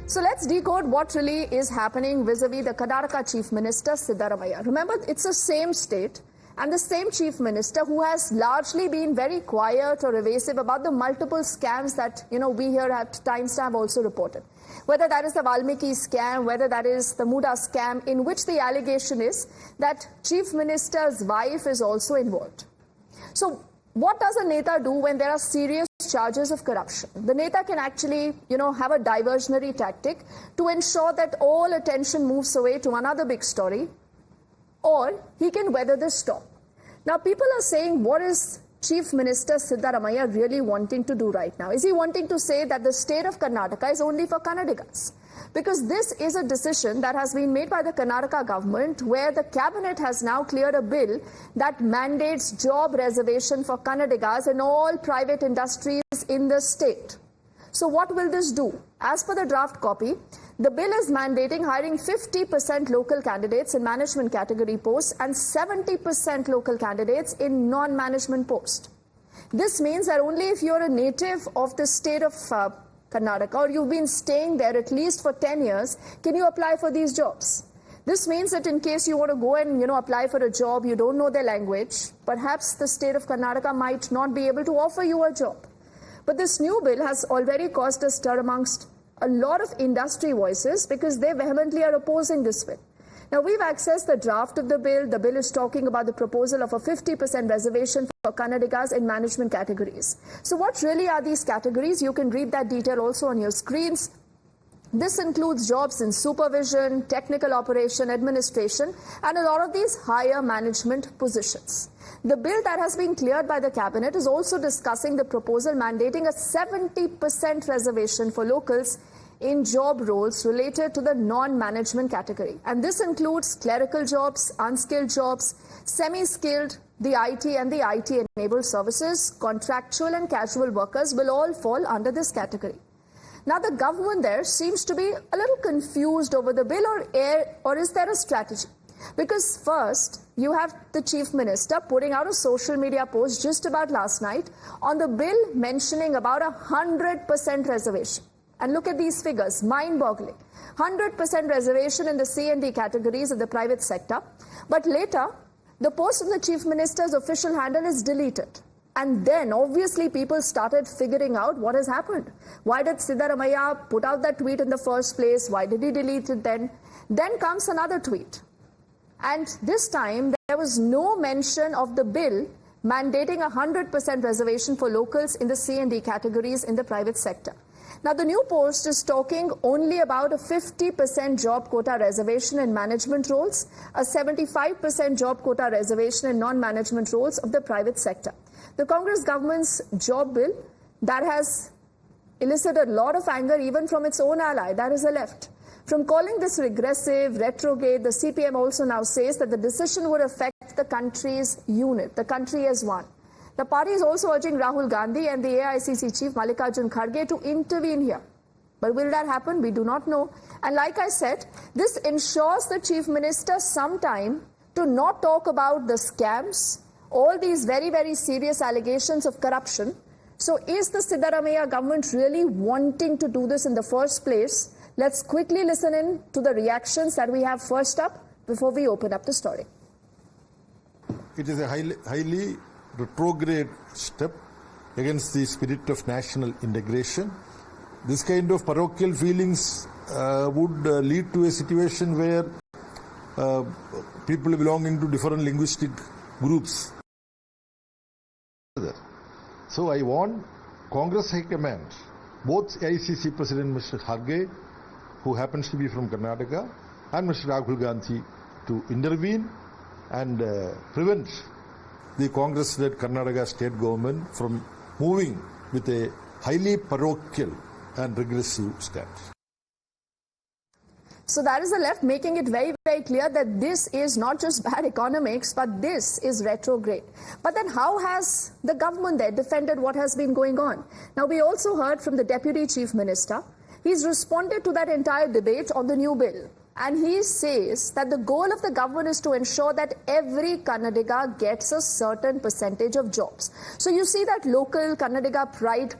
So let's decode what really is happening vis-a-vis the Karnataka Chief Minister Siddaramaiah. Remember, it's the same state and the same Chief Minister who has largely been very quiet or evasive about the multiple scams that, we here at Times have also reported. Whether that is the Valmiki scam, whether that is the Muda scam, in which the allegation is that Chief Minister's wife is also involved. So what does a Neta do when there are serious charges of corruption? The Neta can actually, have a diversionary tactic to ensure that all attention moves away to another big story, or he can weather the storm. Now, people are saying, what is Chief Minister Siddaramaiah really wanting to do right now? Is he wanting to say that the state of Karnataka is only for Kannadigas? Because this is a decision that has been made by the Karnataka government, where the cabinet has now cleared a bill that mandates job reservation for Kannadigas in all private industries in the state. So what will this do? As per the draft copy, the bill is mandating hiring 50% local candidates in management category posts and 70% local candidates in non-management posts. This means that only if you're a native of the state of Karnataka, or you've been staying there at least for 10 years, can you apply for these jobs? This means that in case you want to go and, apply for a job, you don't know their language, perhaps the state of Karnataka might not be able to offer you a job. But this new bill has already caused a stir amongst a lot of industry voices because they vehemently are opposing this bill. Now, we've accessed the draft of the bill. The bill is talking about the proposal of a 50% reservation for Kannadigas in management categories. So what really are these categories? You can read that detail also on your screens. This includes jobs in supervision, technical operation, administration, and a lot of these higher management positions. The bill that has been cleared by the cabinet is also discussing the proposal mandating a 70% reservation for locals in job roles related to the non-management category. And this includes clerical jobs, unskilled jobs, semi-skilled, the IT and the IT-enabled services, contractual and casual workers will all fall under this category. Now, the government there seems to be a little confused over the bill, or is there a strategy? Because first, you have the Chief Minister putting out a social media post just about last night on the bill mentioning about 100% reservation. And look at these figures, mind-boggling. 100% reservation in the C and D categories of the private sector. But later, the post on the Chief Minister's official handle is deleted. And then, obviously, people started figuring out what has happened. Why did Siddaramaiah put out that tweet in the first place? Why did he delete it then? Then comes another tweet. And this time, there was no mention of the bill mandating 100% reservation for locals in the C and D categories in the private sector. Now, the new post is talking only about a 50% job quota reservation in management roles, a 75% job quota reservation in non-management roles of the private sector. The Congress government's job bill, that has elicited a lot of anger even from its own ally, that is the left. From calling this regressive, retrograde, the CPM also now says that the decision would affect the country's unit, the country as one. The party is also urging Rahul Gandhi and the AICC chief Mallikarjun Kharge to intervene here. But will that happen? We do not know. And like I said, this ensures the chief minister some time to not talk about the scams, all these very, very serious allegations of corruption. So is the Siddaramaiah government really wanting to do this in the first place? Let's quickly listen in to the reactions that we have first up before we open up the story. It is a highly retrograde step against the spirit of national integration. This kind of parochial feelings would lead to a situation where people belonging to different linguistic groups. So I want Congress High Command, both AICC President Mr. Kharge, who happens to be from Karnataka, and Mr. Rahul Gandhi to intervene and prevent the Congress-led Karnataka state government from moving with a highly parochial and regressive stance. So that is the left making it very, very clear that this is not just bad economics, but this is retrograde. But then how has the government there defended what has been going on? Now, we also heard from the Deputy Chief Minister. He's responded to that entire debate on the new bill. And he says that the goal of the government is to ensure that every Kannadiga gets a certain percentage of jobs. So you see that local Kannadiga pride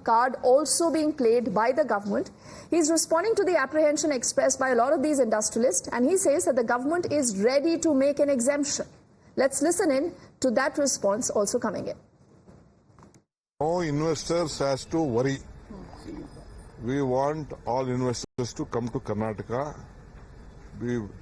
card also being played by the government. He's responding to the apprehension expressed by a lot of these industrialists, and he says that the government is ready to make an exemption. Let's listen in to that response also coming in. No investors has to worry. We want all investors to come to Karnataka.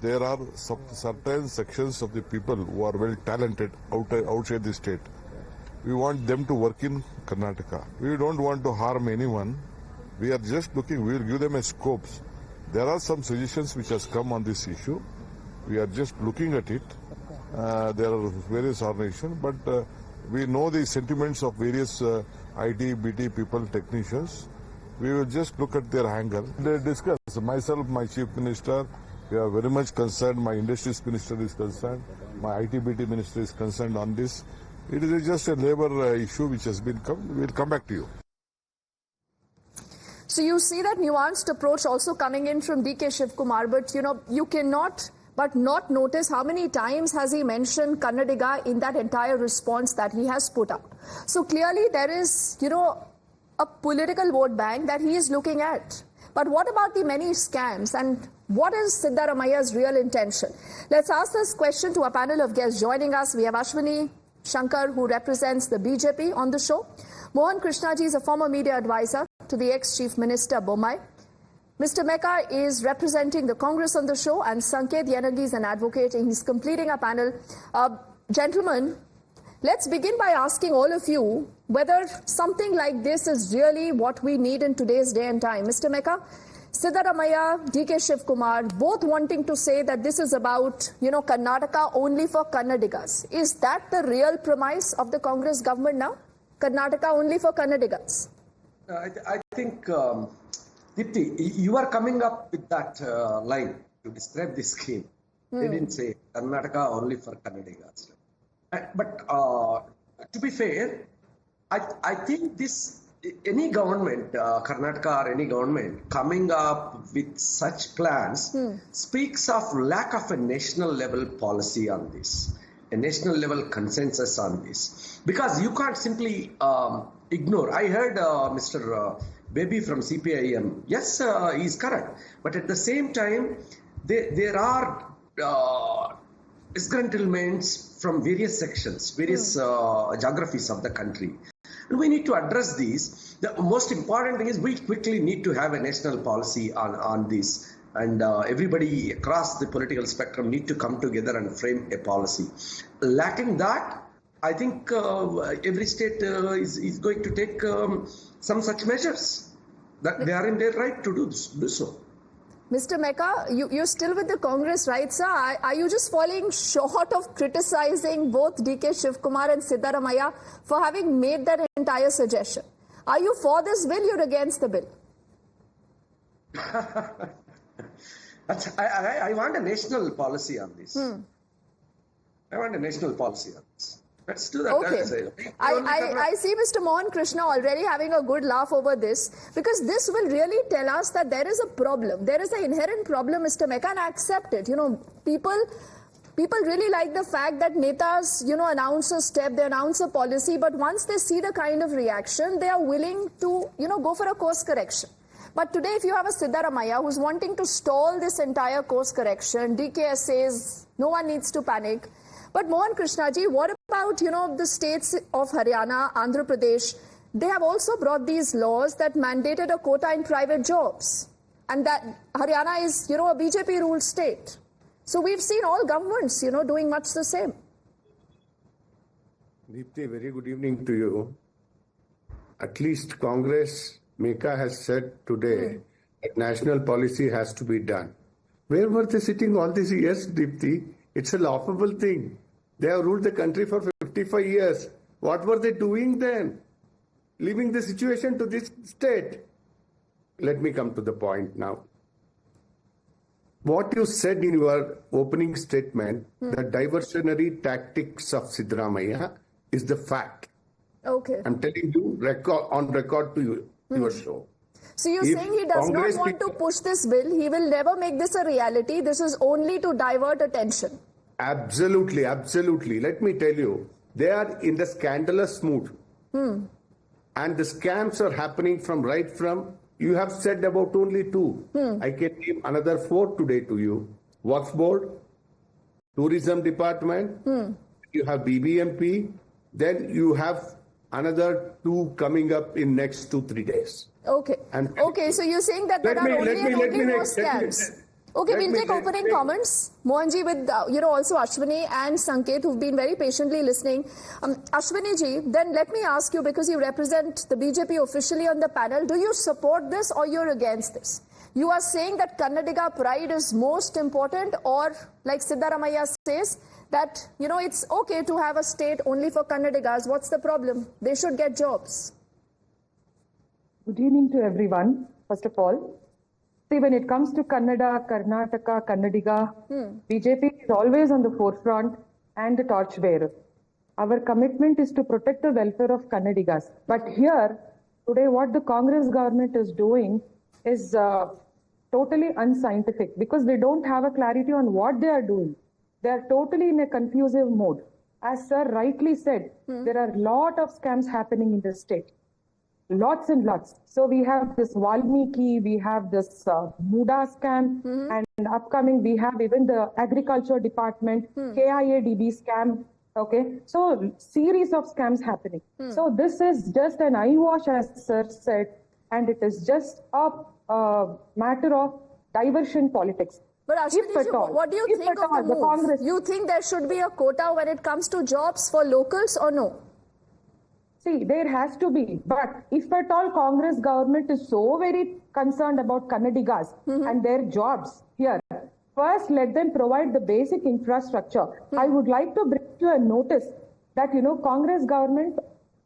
There are certain sections of the people who are well talented outside the state. We want them to work in Karnataka. We don't want to harm anyone. We are just looking, we will give them a scope. There are some suggestions which has come on this issue. We are just looking at it. There are various organizations, but we know the sentiments of various IT, BT people, technicians. We will just look at their angle. They discuss. Myself, my chief minister, we are very much concerned. My industries minister is concerned. My IT, BT minister is concerned on this. It is just a labor issue which has been come. We will come back to you. So you see that nuanced approach also coming in from DK Shivkumar, but you cannot but not notice how many times has he mentioned Kannadiga in that entire response that he has put out. So clearly there is, a political vote bank that he is looking at. But what about the many scams, and what is Siddaramaiah's real intention? Let's ask this question to a panel of guests joining us. We have Ashwini Shankar, who represents the BJP on the show. Mohan Krishnaji is a former media advisor to the ex-Chief Minister Bommai. Mr. Meka is representing the Congress on the show, and Sanket Yanagi is an advocate, and he's completing a panel. Gentlemen, let's begin by asking all of you whether something like this is really what we need in today's day and time. Mr. Meka, Siddaramaiah, DK Shivkumar, both wanting to say that this is about, Karnataka only for Kannadigas. Is that the real premise of the Congress government now? Karnataka only for Kannadigas? I think, Deepti, you are coming up with that line to describe this scheme. They didn't say Karnataka only for Kannadigas. But to be fair, I think any government, Karnataka or any government, coming up with such plans speaks of lack of a national level policy on this, a national level consensus on this. Because you can't simply ignore. I heard Mr. Baby from CPIM. Yes, he's correct. But at the same time, there are disgruntlements from various sections, various geographies of the country. And we need to address these. The most important thing is we quickly need to have a national policy on this. And everybody across the political spectrum need to come together and frame a policy. Lacking that, I think every state is going to take some such measures. That they are in their right to do so. Mr. Meka, you're still with the Congress, right, sir? Are you just falling short of criticizing both DK Shivkumar and Siddaramaiah for having made that entire suggestion? Are you for this bill? You're against the bill? I want a national policy on this. I want a national policy on this. Let's do that. Okay. I see Mr. Mohan Krishna already having a good laugh over this, because this will really tell us that there is a problem. There is an inherent problem, Mr. Meka, and I accept it. People really like the fact that netas, announce a step, they announce a policy, but once they see the kind of reaction, they are willing to, go for a course correction. But today, if you have a Siddaramaiah who's wanting to stall this entire course correction, DK says no one needs to panic. But Mohan Krishnaji, what about, the states of Haryana, Andhra Pradesh? They have also brought these laws that mandated a quota in private jobs. And that Haryana is, a BJP-ruled state. So we've seen all governments, doing much the same. Deepti, very good evening to you. At least Congress, Meka has said today that national policy has to be done. Where were they sitting all these years, Deepti? It's a laughable thing. They have ruled the country for 55 years. What were they doing then? Leaving the situation to this state. Let me come to the point now. What you said in your opening statement, the diversionary tactics of Siddaramaiah is the fact. Okay. I'm telling you on record to your show. So you're saying he does not want to push this bill. He will never make this a reality. This is only to divert attention. Absolutely. Let me tell you, they are in the scandalous mood. And the scams are happening you have said about only 2. I can name another 4 today to you. Works Board, Tourism Department, you have BBMP, then you have another 2 coming up in next 2-3 days. Okay. Okay, so you're saying that there are only more scams. Okay, we'll take opening comments. Mohanji with, also Ashwini and Sanket, who've been very patiently listening. Ashwini ji, then let me ask you, because you represent the BJP officially on the panel, do you support this or you're against this? You are saying that Kannadiga pride is most important, or like Siddaramaiah says, that, it's okay to have a state only for Kannadigas. What's the problem? They should get jobs. Good evening to everyone, first of all. See, when it comes to Kannada, Karnataka, Kannadiga, BJP is always on the forefront and the torchbearer. Our commitment is to protect the welfare of Kannadigas. But here, today, what the Congress government is doing is totally unscientific, because they don't have a clarity on what they are doing. They are totally in a confusive mode. As sir rightly said, there are a lot of scams happening in the state. Lots and lots. So we have this Valmiki, we have this Muda scam, and upcoming we have even the agriculture department, KIADB scam. Okay, so series of scams happening. So this is just an eyewash, as sir said, and it is just a matter of diversion politics. But Ashwini, what do you think of the move? You think there should be a quota when it comes to jobs for locals or no? See, there has to be. But if at all Congress government is so very concerned about Kannadigas and their jobs here, first let them provide the basic infrastructure. I would like to bring you a notice that, Congress government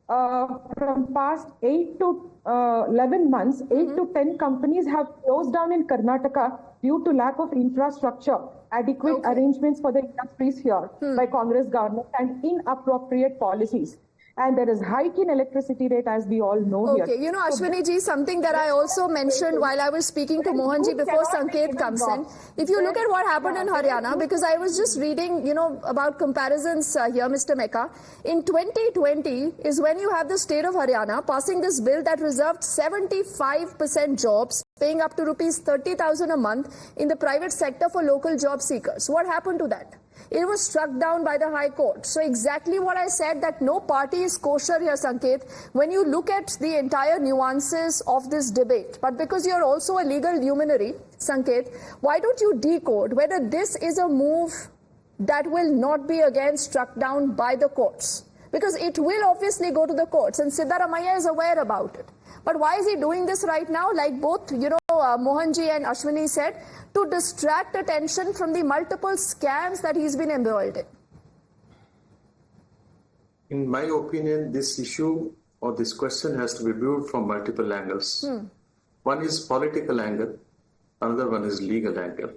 from past 8 to 11 months, 8 to 10 companies have closed down in Karnataka due to lack of infrastructure, adequate arrangements for the industries here by Congress government and inappropriate policies. And there is hike in electricity rate, as we all know here. Okay, Ashwini ji, something that I also mentioned while I was speaking to Mohan ji before Sanket comes in. If you look at what happened in Haryana, because I was just reading, about comparisons here, Mr. Mecca. In 2020 is when you have the state of Haryana passing this bill that reserved 75% jobs, paying up to rupees 30,000 a month in the private sector for local job seekers. What happened to that? It was struck down by the High Court. So exactly what I said, that no party is kosher here, Sanket, when you look at the entire nuances of this debate. But because you're also a legal luminary, Sanket, why don't you decode whether this is a move that will not be again struck down by the courts? Because it will obviously go to the courts, and Siddaramaiah is aware about it. But why is he doing this right now? Like both, Mohanji and Ashwini said, to distract attention from the multiple scams that he's been embroiled in. In my opinion, this issue or this question has to be viewed from multiple angles. One is political angle, another one is legal angle.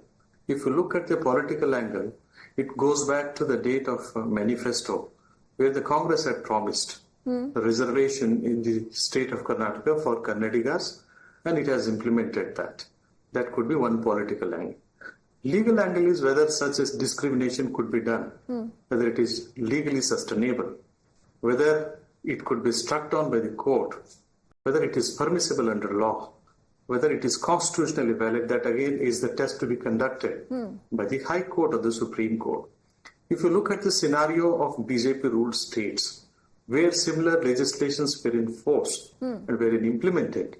If you look at the political angle, it goes back to the date of manifesto, where the Congress had promised a reservation in the state of Karnataka for Kannadigas, and it has implemented that. That could be one political angle. Legal angle is whether such as discrimination could be done, whether it is legally sustainable, whether it could be struck down by the court, whether it is permissible under law, whether it is constitutionally valid. That again is the test to be conducted by the High Court or the Supreme Court. If you look at the scenario of BJP-ruled states, where similar legislations were enforced and were implemented,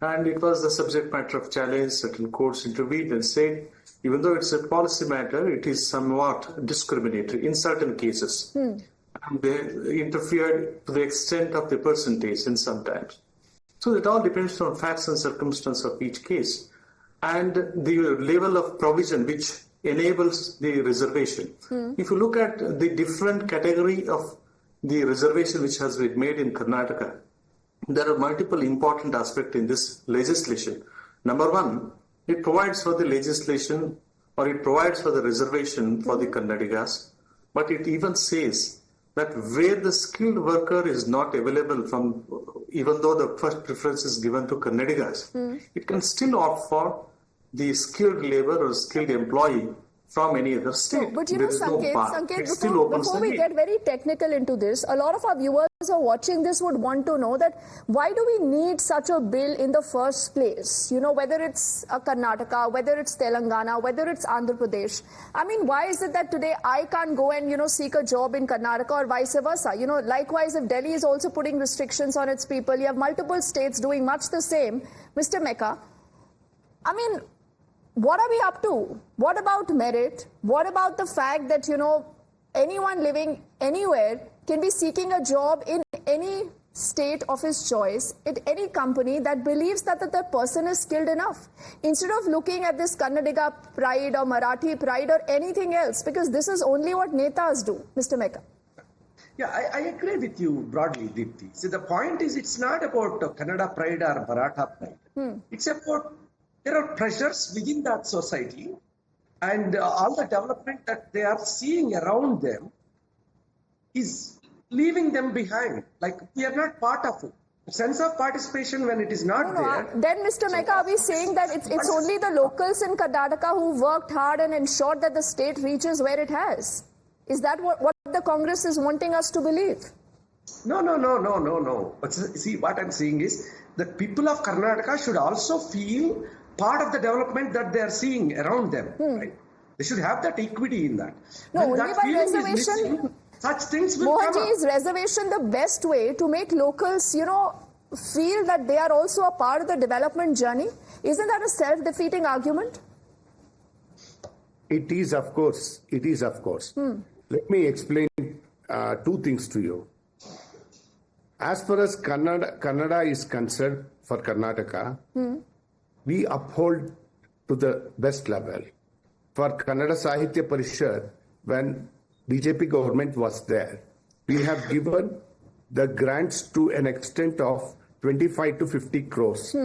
and it was the subject matter of challenge, certain courts intervened and said, even though it's a policy matter, it is somewhat discriminatory in certain cases. And they interfered to the extent of the percentage in sometimes. So it all depends on facts and circumstances of each case. And the level of provision which enables the reservation. If you look at the different category of the reservation which has been made in Karnataka, there are multiple important aspects in this legislation. Number one, it provides for the legislation, or it provides for the reservation for the Kannadigas, but it even says that where the skilled worker is not available from, even though the first preference is given to Kannadigas, it can still opt for the skilled labor or skilled employee from any other state. But Sanket, before we get very technical into this, a lot of our viewers are watching this would want to know that why do we need such a bill in the first place? You know, whether it's Karnataka, whether it's Telangana, whether it's Andhra Pradesh. I mean, why is it that today I can't go and, you know, seek a job in Karnataka or vice versa? You know, likewise, if Delhi is also putting restrictions on its people, you have multiple states doing much the same. Mr. Mecca, I mean, what are we up to? What about merit? What about the fact that, you know, anyone living anywhere can be seeking a job in any state of his choice, at any company that believes that that person is skilled enough. Instead of looking at this Kannadiga pride or Marathi pride or anything else, because this is only what netas do. Mr. Mecca. Yeah, I agree with you broadly, Deepti. See, the point is it's not about Kannada pride or Maratha pride. It's about there are pressures within that society and all the development that they are seeing around them is leaving them behind. Like, we are not part of it. The sense of participation when it is not there. Then, Mr. Mecca, are we saying that it's only the locals in Karnataka who worked hard and ensured that the state reaches where it has? Is that what the Congress is wanting us to believe? No. But see, what I'm saying is that people of Karnataka should also feel part of the development that they are seeing around them. Right? They should have that equity in that. No, when only that by reservation. Such things will come up. Is reservation the best way to make locals, you know, feel that they are also a part of the development journey? Isn't that a self-defeating argument? It is, of course. It is, of course. Let me explain two things to you. As far as Kannada is concerned for Karnataka, we uphold to the best level. For Kannada Sahitya Parishad, when BJP government was there, we have given the grants to an extent of 25 to 50 crores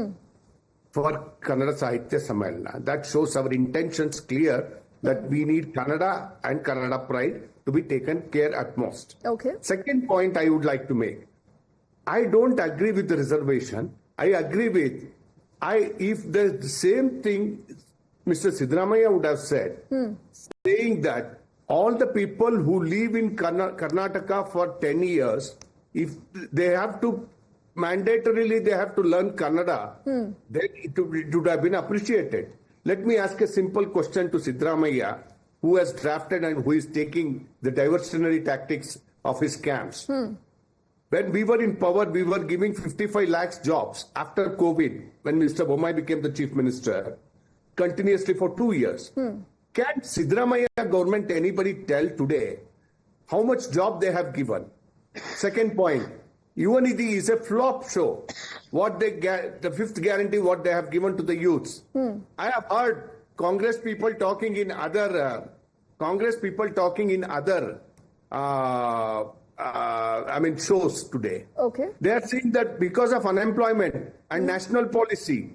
for Kannada Sahitya Sammelana. That shows our intentions clear that we need Kannada and Kannada pride to be taken care at most. Okay. Second point I would like to make. I don't agree with the reservation. I agree with, if the same thing Mr. Siddaramaiah would have said, saying that all the people who live in Karnataka for 10 years, if they have to, mandatorily they have to learn Kannada, then it would have been appreciated. Let me ask a simple question to Siddaramaiah, who has drafted and who is taking the diversionary tactics of his camps. When we were in power, we were giving 55 lakhs jobs after COVID, when Mr. Bommai became the chief minister, continuously for 2 years. Can Siddaramaiah government anybody tell today how much job they have given? Second point, Yuvanidhi is a flop show. What they get, the fifth guarantee, what they have given to the youths. I have heard Congress people talking in other, shows today. Okay. They are saying that because of unemployment and national policy,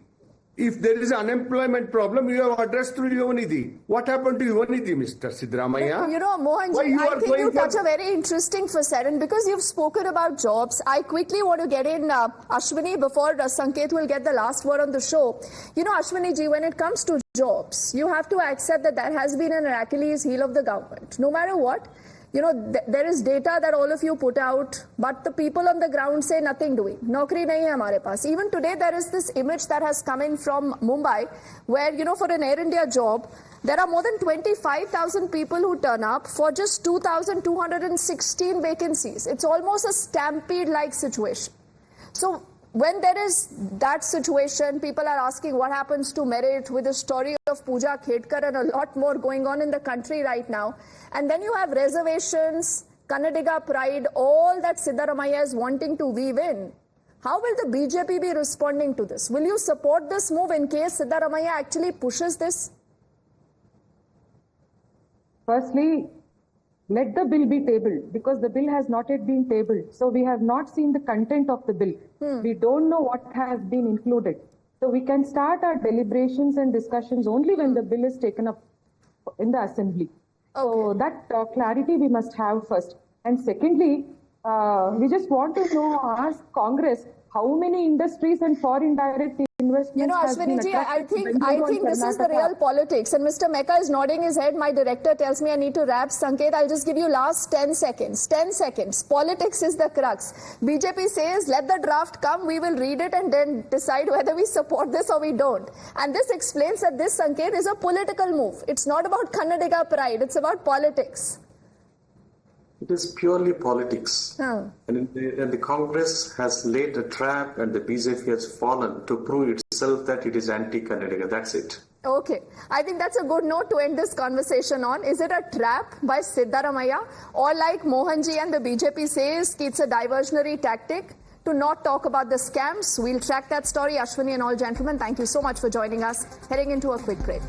if there is an unemployment problem, you have addressed through Yuvanidhi. What happened to Yuvanidhi, Mr. Siddaramaiah? You know, Mohanji, I think you touch a very interesting facet, and because you've spoken about jobs, I quickly want to get in Ashwini before Sanket will get the last word on the show. You know, Ashwini ji, when it comes to jobs, you have to accept that has been an Achilles heel of the government. No matter what, you know, there is data that all of you put out, but the people on the ground say nothing doing. Naukri nahi hai hamare paas. Even today, there is this image that has come in from Mumbai, where, you know, for an Air India job, there are more than 25,000 people who turn up for just 2,216 vacancies. It's almost a stampede-like situation. So when there is that situation, people are asking what happens to merit, with the story of Pooja Khedkar and a lot more going on in the country right now. And then you have reservations, Kannadiga pride, all that Siddaramaiah is wanting to weave in. How will the BJP be responding to this? Will you support this move in case Siddaramaiah actually pushes this? Firstly, let the bill be tabled, because the bill has not yet been tabled. So we have not seen the content of the bill. We don't know what has been included. So we can start our deliberations and discussions only when the bill is taken up in the assembly. Okay. So that clarity we must have first. And secondly, we just want to know, ask Congress, how many industries and foreign direct investments You know, has been Ashwini ji, I attracted to think Bengaluru and this is the Karnataka? real politics. And Mr. Mecca is nodding his head. My director tells me I need to wrap. Sanket, I'll just give you last 10 seconds. 10 seconds. Politics is the crux. BJP says, let the draft come. We will read it and then decide whether we support this or we don't. And this explains that this, Sanket, is a political move. It's not about Kannadiga pride. It's about politics. It is purely politics. Huh. And the Congress has laid a trap and the BJP has fallen to prove itself that it is anti-Kannadiga. That's it. Okay. I think that's a good note to end this conversation on. Is it a trap by Siddaramaiah, or like Mohanji and the BJP says, it's a diversionary tactic to not talk about the scams? We'll track that story. Ashwini and all gentlemen, thank you so much for joining us. Heading into a quick break.